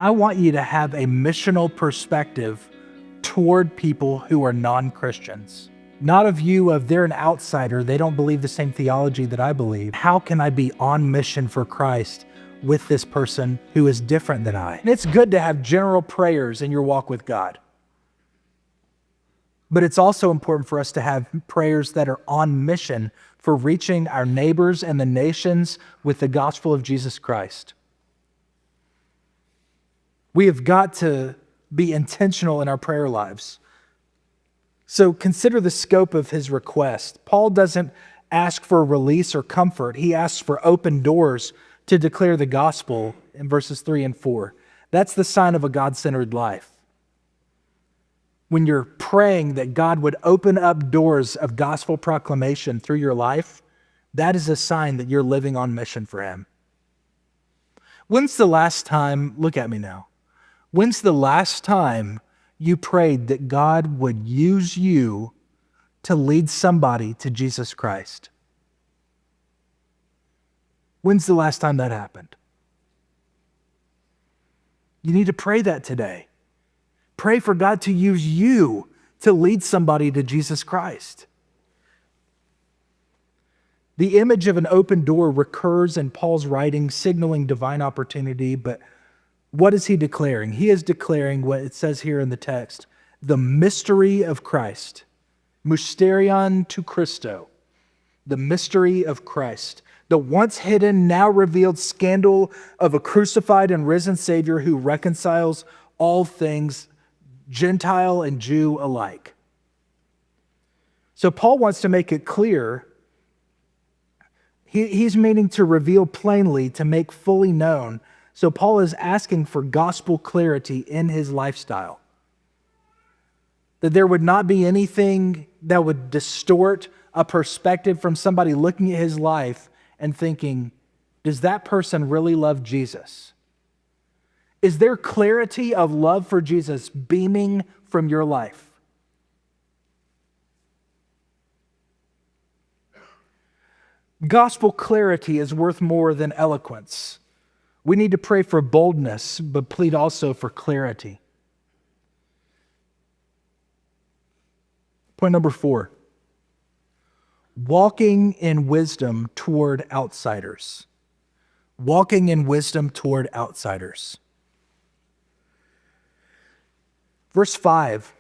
I want you to have a missional perspective toward people who are non-Christians. Not a view of they're an outsider, they don't believe the same theology that I believe. How can I be on mission for Christ with this person who is different than I? And it's good to have general prayers in your walk with God. But it's also important for us to have prayers that are on mission for reaching our neighbors and the nations with the gospel of Jesus Christ. We have got to be intentional in our prayer lives. So consider the scope of his request. Paul doesn't ask for release or comfort. He asks for open doors to declare the gospel in verses 3 and 4. That's the sign of a God-centered life. When you're praying that God would open up doors of gospel proclamation through your life, that is a sign that you're living on mission for him. When's the last time, look at me now, when's the last time you prayed that God would use you to lead somebody to Jesus Christ? When's the last time that happened? You need to pray that today. Pray for God to use you to lead somebody to Jesus Christ. The image of an open door recurs in Paul's writing, signaling divine opportunity, but what is he declaring? He is declaring what it says here in the text, the mystery of Christ. Mysterion to Christo, the mystery of Christ. The once hidden, now revealed scandal of a crucified and risen Savior who reconciles all things, Gentile and Jew alike. So Paul wants to make it clear. He's meaning to reveal plainly, to make fully known. So Paul is asking for gospel clarity in his lifestyle. That there would not be anything that would distort a perspective from somebody looking at his life and thinking, does that person really love Jesus? Is there clarity of love for Jesus beaming from your life? Gospel clarity is worth more than eloquence. We need to pray for boldness, but plead also for clarity. Point number 4. Walking in wisdom toward outsiders. Walking in wisdom toward outsiders. Verse 5.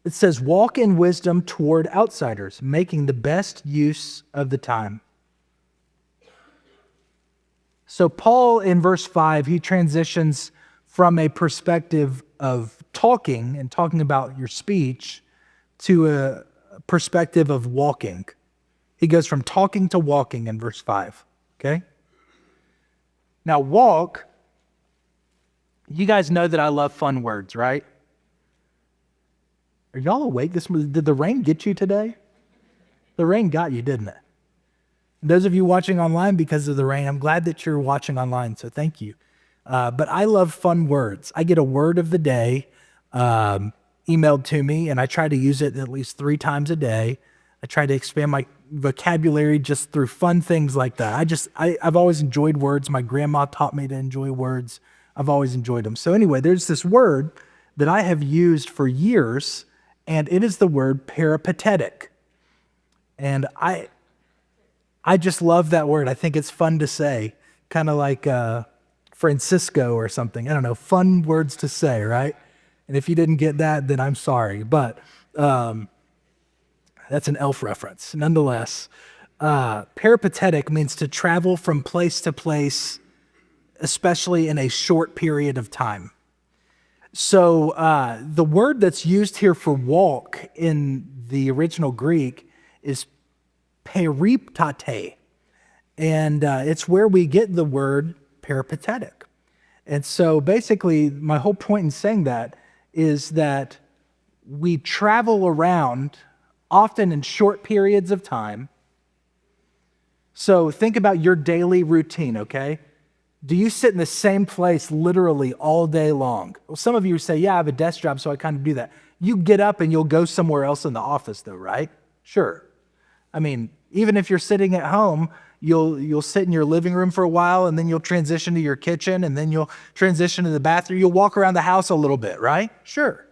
It says, walk in wisdom toward outsiders, making the best use of the time. So Paul, in verse 5, he transitions from a perspective of talking and talking about your speech to a perspective of walking. He goes from talking to walking in verse 5, okay? Now walk, you guys know that I love fun words, right? Are y'all awake? Did the rain get you today? The rain got you, didn't it? Those of you watching online because of the rain, I'm glad that you're watching online, so thank you. But I love fun words. I get a word of the day emailed to me, and I try to use it at least 3 times a day. I try to expand my vocabulary just through fun things like that. I've always enjoyed words. My grandma taught me to enjoy words. I've always enjoyed them. So anyway, there's this word that I have used for years, and it is the word peripatetic. And I just love that word. I think it's fun to say, kind of like Francisco or something. I don't know, fun words to say, right? And if you didn't get that, then I'm sorry. But that's an elf reference. Nonetheless, peripatetic means to travel from place to place, especially in a short period of time. So the word that's used here for walk in the original Greek is periptate, and it's where we get the word peripatetic. And so basically, my whole point in saying that is that we travel around, often in short periods of time. So think about your daily routine, okay? Do you sit in the same place literally all day long? Well, some of you say, yeah, I have a desk job, so I kind of do that. You get up and you'll go somewhere else in the office though, right? Sure. I mean, even if you're sitting at home, You'll sit in your living room for a while, and then you'll transition to your kitchen, and then you'll transition to the bathroom. You'll walk around the house a little bit, right? Sure.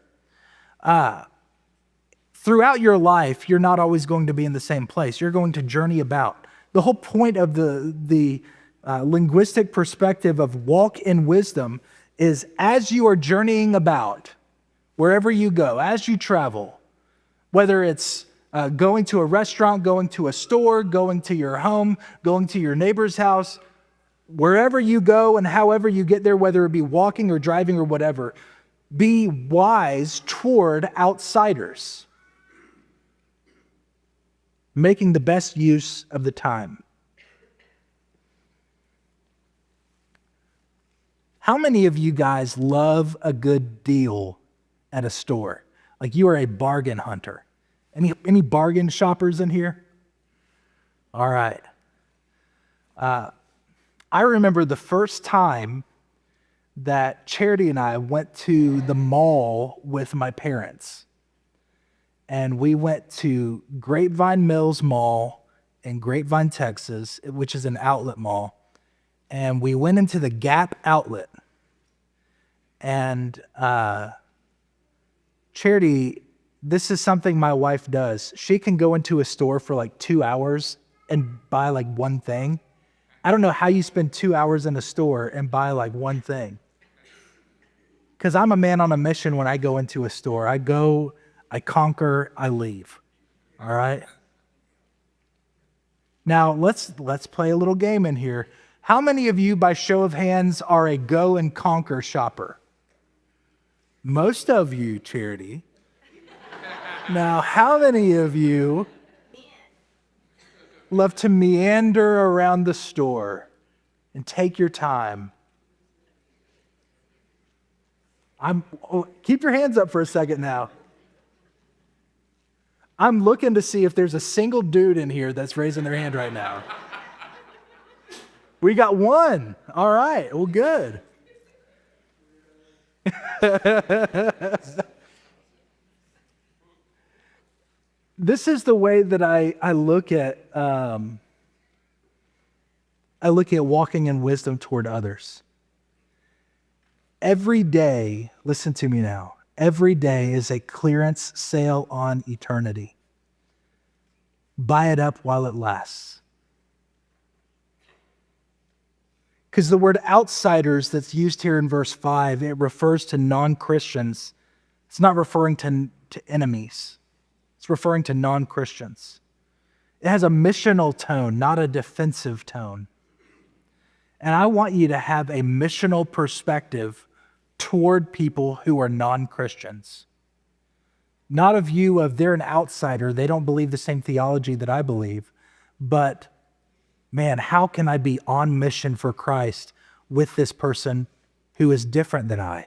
Throughout your life, you're not always going to be in the same place. You're going to journey about. The whole point of the linguistic perspective of walk in wisdom is as you are journeying about, wherever you go, as you travel, whether it's going to a restaurant, going to a store, going to your home, going to your neighbor's house, wherever you go and however you get there, whether it be walking or driving or whatever, be wise toward outsiders, making the best use of the time. How many of you guys love a good deal at a store? Like you are a bargain hunter. Any bargain shoppers in here? All right. I remember the first time that Charity and I went to the mall with my parents. And we went to Grapevine Mills Mall in Grapevine, Texas, which is an outlet mall. And we went into the Gap outlet. And Charity, this is something my wife does. She can go into a store for like 2 hours and buy like one thing. I don't know how you spend 2 hours in a store and buy like one thing. Because I'm a man on a mission when I go into a store. I go, I conquer, I leave. All right? Now, let's play a little game in here. How many of you, by show of hands, are a go and conquer shopper? Most of you, Charity. Now, how many of you love to meander around the store and take your time? Keep your hands up for a second now. I'm looking to see if there's a single dude in here that's raising their hand right now. We got one. All right. Well, good. This is the way that I look at walking in wisdom toward others. Every day, listen to me now, every day is a clearance sale on eternity. Buy it up while it lasts. Because the word outsiders that's used here in verse 5, it refers to non-Christians. It's not referring to enemies. It's referring to non-Christians. It has a missional tone, not a defensive tone. And I want you to have a missional perspective toward people who are non-Christians. Not a view of they're an outsider, they don't believe the same theology that I believe, but man, how can I be on mission for Christ with this person who is different than I?